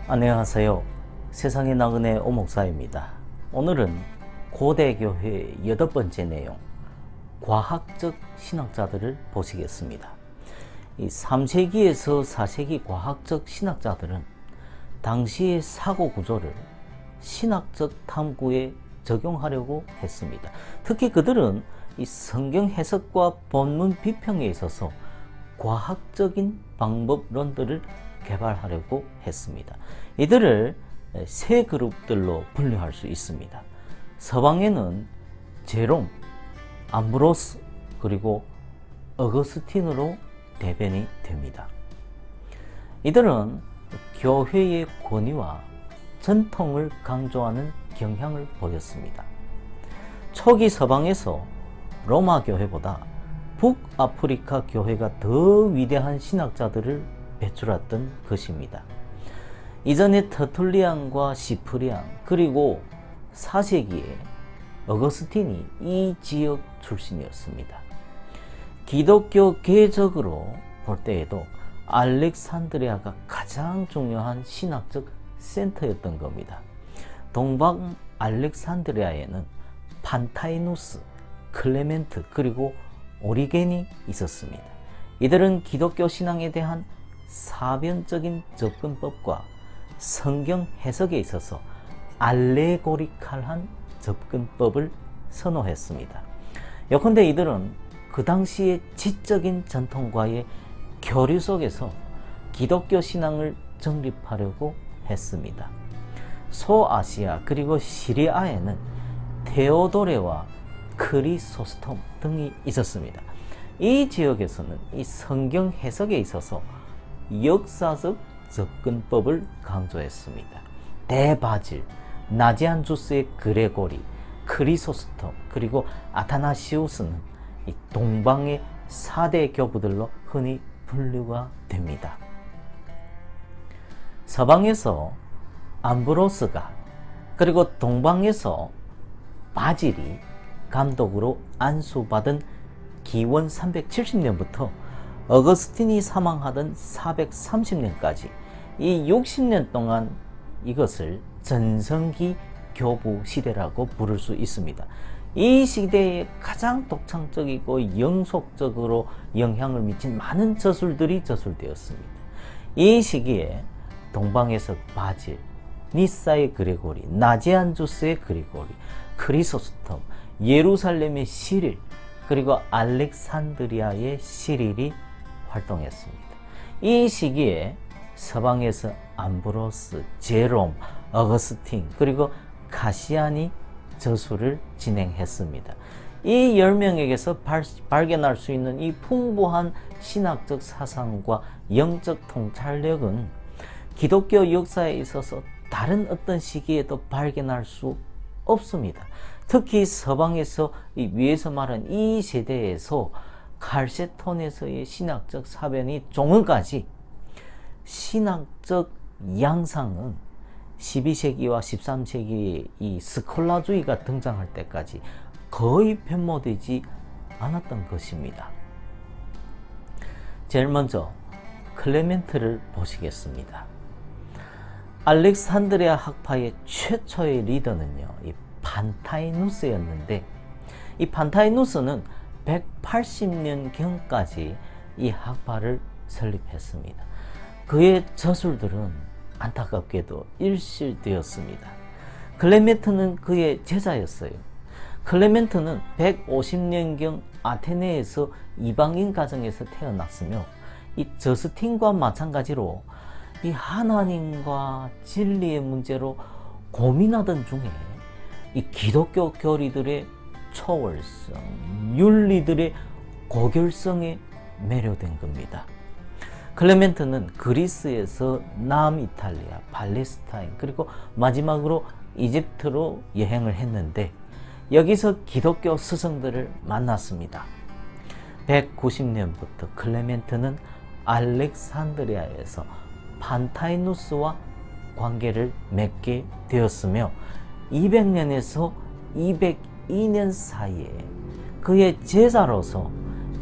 안녕하세요. 세상의 나그네 오목사입니다. 오늘은 고대교회의 8번째 내용, 과학적 신학자들을 보시겠습니다. 이 3세기에서 4세기 과학적 신학자들은 당시의 사고 구조를 신학적 탐구에 적용하려고 했습니다. 특히 그들은 이 성경 해석과 본문 비평에 있어서 과학적인 방법론들을 개발하려고 했습니다. 이들을 세 그룹들로 분류할 수 있습니다. 서방에는 제롬, 암브로스, 그리고 어거스틴으로 대변이 됩니다. 이들은 교회의 권위와 전통을 강조하는 경향을 보였습니다. 초기 서방에서 로마 교회보다 북아프리카 교회가 더 위대한 신학자들을 배출했던 것입니다. 이전에 터툴리안과 시프리안 그리고 4세기에 어거스틴이 이 지역 출신이었습니다. 기독교 개적으로 볼 때에도 알렉산드리아가 가장 중요한 신학적 센터였던 겁니다. 동방 알렉산드리아에는 판타이누스, 클레멘트 그리고 오리겐이 있었습니다. 이들은 기독교 신앙에 대한 사변적인 접근법과 성경 해석에 있어서 알레고리칼한 접근법을 선호했습니다. 요컨대 이들은 그 당시의 지적인 전통과의 교류 속에서 기독교 신앙을 정립하려고 했습니다. 소아시아 그리고 시리아에는 테오도레와 크리소스톰 등이 있었습니다. 이 지역에서는 이 성경 해석에 있어서 역사적 접근법을 강조했습니다. 대바질, 나지안주스의 그레고리, 크리소스톰, 그리고 아타나시우스는 이 동방의 4대 교부들로 흔히 분류가 됩니다. 서방에서 암브로스가 그리고 동방에서 바질이 감독으로 안수받은 기원 370년부터 어거스틴이 사망하던 430년까지 이 60년 동안 이것을 전성기 교부 시대라고 부를 수 있습니다. 이 시대에 가장 독창적이고 영속적으로 영향을 미친 많은 저술들이 저술되었습니다. 이 시기에 동방에서 바질, 니사의 그레고리, 나지안주스의 그레고리, 크리소스톰, 예루살렘의 시릴, 그리고 알렉산드리아의 시릴이 활동했습니다. 이 시기에 서방에서 암브로스, 제롬, 어거스틴 그리고 가시안이 저술을 진행했습니다. 이 10명에게서 발견할 수 있는 이 풍부한 신학적 사상과 영적 통찰력은 기독교 역사에 있어서 다른 어떤 시기에도 발견할 수 없습니다. 특히 서방에서 위에서 말한 이 세대에서 칼세톤에서의 신학적 사변이 종언까지 신학적 양상은 12세기와 13세기에 이 스콜라주의가 등장할 때까지 거의 변모되지 않았던 것입니다. 제일 먼저 클레멘트를 보시겠습니다. 알렉산드리아 학파의 최초의 리더는요, 이 판타이누스였는데, 이 판타이누스는 180년경까지 이 학파를 설립했습니다. 그의 저술들은 안타깝게도 일실되었습니다. 클레멘트는 그의 제자였어요. 클레멘트는 150년경 아테네에서 이방인 가정에서 태어났으며 이 저스틴과 마찬가지로 이 하나님과 진리의 문제로 고민하던 중에 이 기독교 교리들의 초월성, 윤리들의 고결성에 매료된 겁니다. 클레멘트는 그리스에서 남이탈리아, 팔레스타인, 그리고 마지막으로 이집트로 여행을 했는데 여기서 기독교 스승들을 만났습니다. 190년부터 클레멘트는 알렉산드리아에서 판타이누스와 관계를 맺게 되었으며 200년에서 202년 사이에 그의 제자로서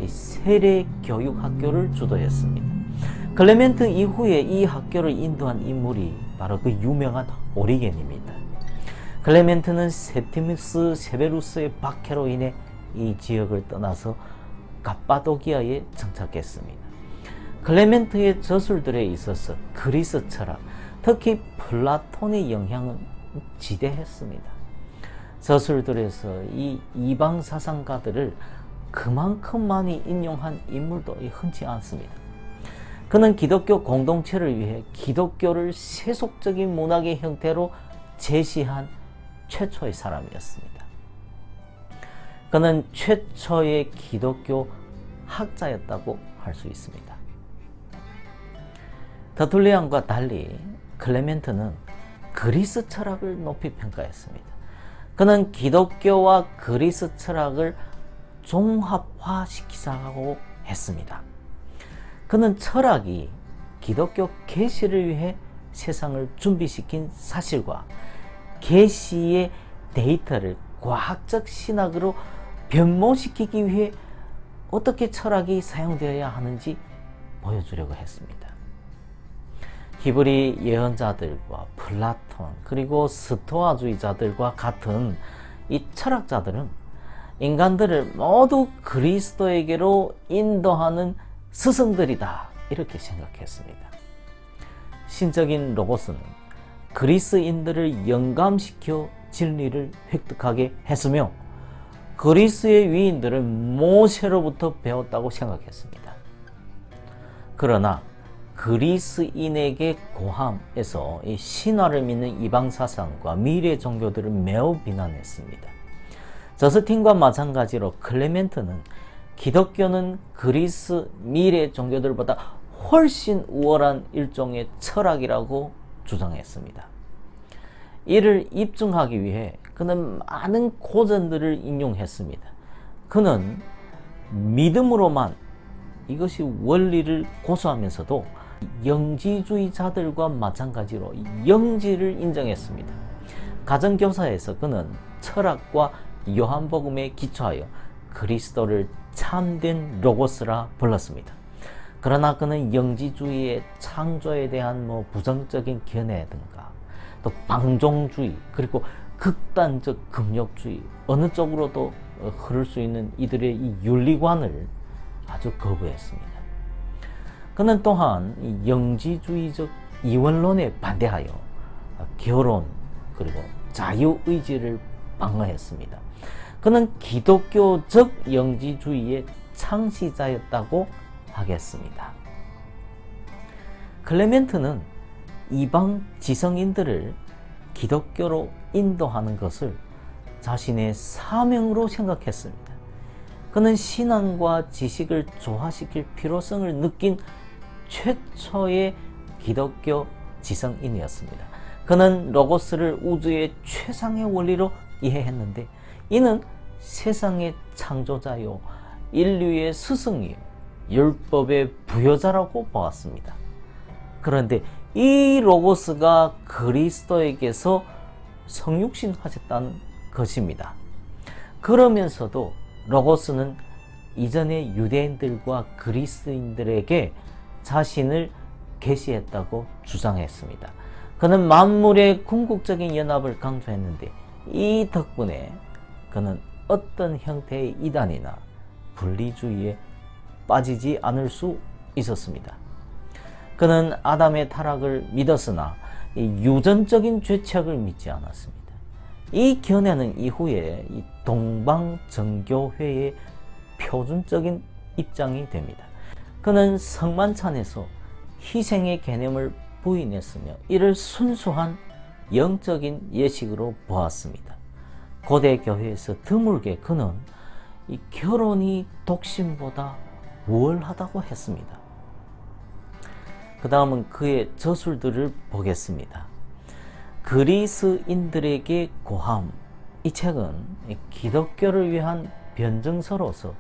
세례 교육 학교를 주도했습니다. 클레멘트 이후에 이 학교를 인도한 인물이 바로 그 유명한 오리겐입니다. 클레멘트는 septimus 세베루스의 박해로 인해 이 지역을 떠나서 갑바도기아에 정착했습니다. 클레멘트의 저술들에 있어서 그리스 철학, 특히 플라톤의 영향은 지대했습니다. 저술들에서 이 이방 사상가들을 그만큼 많이 인용한 인물도 흔치 않습니다. 그는 기독교 공동체를 위해 기독교를 세속적인 문학의 형태로 제시한 최초의 사람이었습니다. 그는 최초의 기독교 학자였다고 할 수 있습니다. 터툴리안과 달리 클레멘트는 그리스 철학을 높이 평가했습니다. 그는 기독교와 그리스 철학을 종합화시키자고 했습니다. 그는 철학이 기독교 계시를 위해 세상을 준비시킨 사실과 계시의 데이터를 과학적 신학으로 변모시키기 위해 어떻게 철학이 사용되어야 하는지 보여주려고 했습니다. 히브리 예언자들과 플라톤 그리고 스토아주의자들과 같은 이 철학자들은 인간들을 모두 그리스도에게로 인도하는 스승들이다 이렇게 생각했습니다. 신적인 로고스는 그리스인들을 영감시켜 진리를 획득하게 했으며 그리스의 위인들은 모세로부터 배웠다고 생각했습니다. 그러나 그리스인에게 고함에서 이 신화를 믿는 이방 사상과 미래 종교들을 매우 비난했습니다. 저스틴과 마찬가지로 클레멘트는 기독교는 그리스 미래 종교들보다 훨씬 우월한 일종의 철학이라고 주장했습니다. 이를 입증하기 위해 그는 많은 고전들을 인용했습니다. 그는 믿음으로만 이것이 원리를 고수하면서도 영지주의자들과 마찬가지로 영지를 인정했습니다. 가정교사에서 그는 철학과 요한복음에 기초하여 그리스도를 참된 로고스라 불렀습니다. 그러나 그는 영지주의의 창조에 대한 부정적인 견해든가 또 방종주의 그리고 극단적 금욕주의 어느 쪽으로도 흐를 수 있는 이들의 이 윤리관을 아주 거부했습니다. 그는 또한 영지주의적 이원론에 반대하여 결혼 그리고 자유의지를 방어했습니다. 그는 기독교적 영지주의의 창시자였다고 하겠습니다. 클레멘트는 이방 지성인들을 기독교로 인도하는 것을 자신의 사명으로 생각했습니다. 그는 신앙과 지식을 조화시킬 필요성을 느낀 최초의 기독교 지성인이었습니다. 그는 로고스를 우주의 최상의 원리로 이해했는데 이는 세상의 창조자요 인류의 스승이요 율법의 부여자라고 보았습니다. 그런데 이 로고스가 그리스도에게서 성육신하셨다는 것입니다. 그러면서도 로고스는 이전의 유대인들과 그리스인들에게 자신을 계시했다고 주장했습니다. 그는 만물의 궁극적인 연합을 강조했는데 이 덕분에 그는 어떤 형태의 이단이나 분리주의에 빠지지 않을 수 있었습니다. 그는 아담의 타락을 믿었으나 유전적인 죄책을 믿지 않았습니다. 이 견해는 이후에 동방정교회의 표준적인 입장이 됩니다. 그는 성만찬에서 희생의 개념을 부인했으며 이를 순수한 영적인 예식으로 보았습니다. 고대 교회에서 드물게 그는 이 결혼이 독신보다 우월하다고 했습니다. 그 다음은 그의 저술들을 보겠습니다. 그리스인들에게 고함. 이 책은 기독교를 위한 변증서로서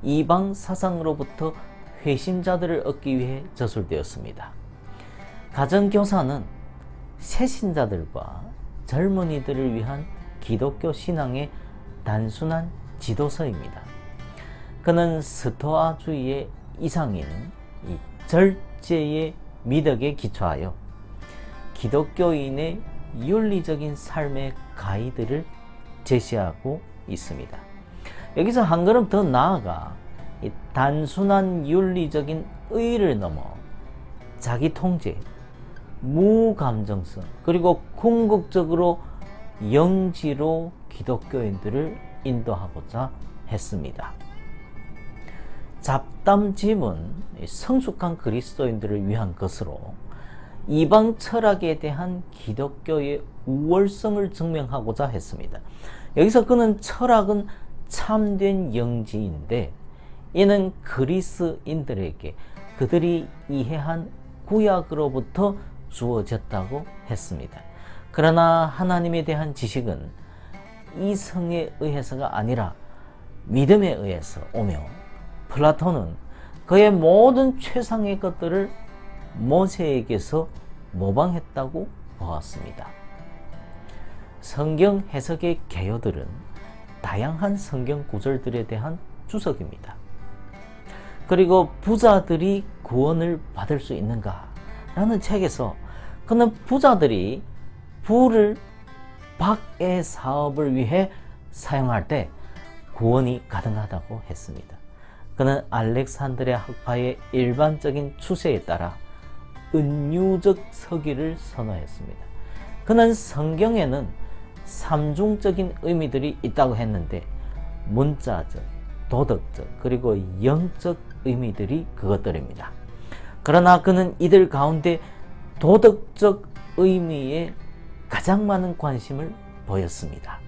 이방 사상으로부터 회신자들을 얻기 위해 저술되었습니다. 가정교사는 새신자들과 젊은이들을 위한 기독교 신앙의 단순한 지도서입니다. 그는 스토아주의의 이상인 이 일제의 미덕에 기초하여 기독교인의 윤리적인 삶의 가이드를 제시하고 있습니다. 여기서 한 걸음 더 나아가 이 단순한 윤리적인 의의를 넘어 자기 통제, 무감정성, 그리고 궁극적으로 영지로 기독교인들을 인도하고자 했습니다. 잡담집은 성숙한 그리스도인들을 위한 것으로 이방 철학에 대한 기독교의 우월성을 증명하고자 했습니다. 여기서 그는 철학은 참된 영지인데 이는 그리스인들에게 그들이 이해한 구약으로부터 주어졌다고 했습니다. 그러나 하나님에 대한 지식은 이성에 의해서가 아니라 믿음에 의해서 오며 플라톤은 그의 모든 최상의 것들을 모세에게서 모방했다고 보았습니다. 성경 해석의 개요들은 다양한 성경 구절들에 대한 주석입니다. 그리고 부자들이 구원을 받을 수 있는가? 라는 책에서 그는 부자들이 부를 박의 사업을 위해 사용할 때 구원이 가능하다고 했습니다. 그는 알렉산드리아 학파의 일반적인 추세에 따라 은유적 서기를 선호했습니다. 그는 성경에는 삼중적인 의미들이 있다고 했는데 문자적, 도덕적, 그리고 영적 의미들이 그것들입니다. 그러나 그는 이들 가운데 도덕적 의미에 가장 많은 관심을 보였습니다.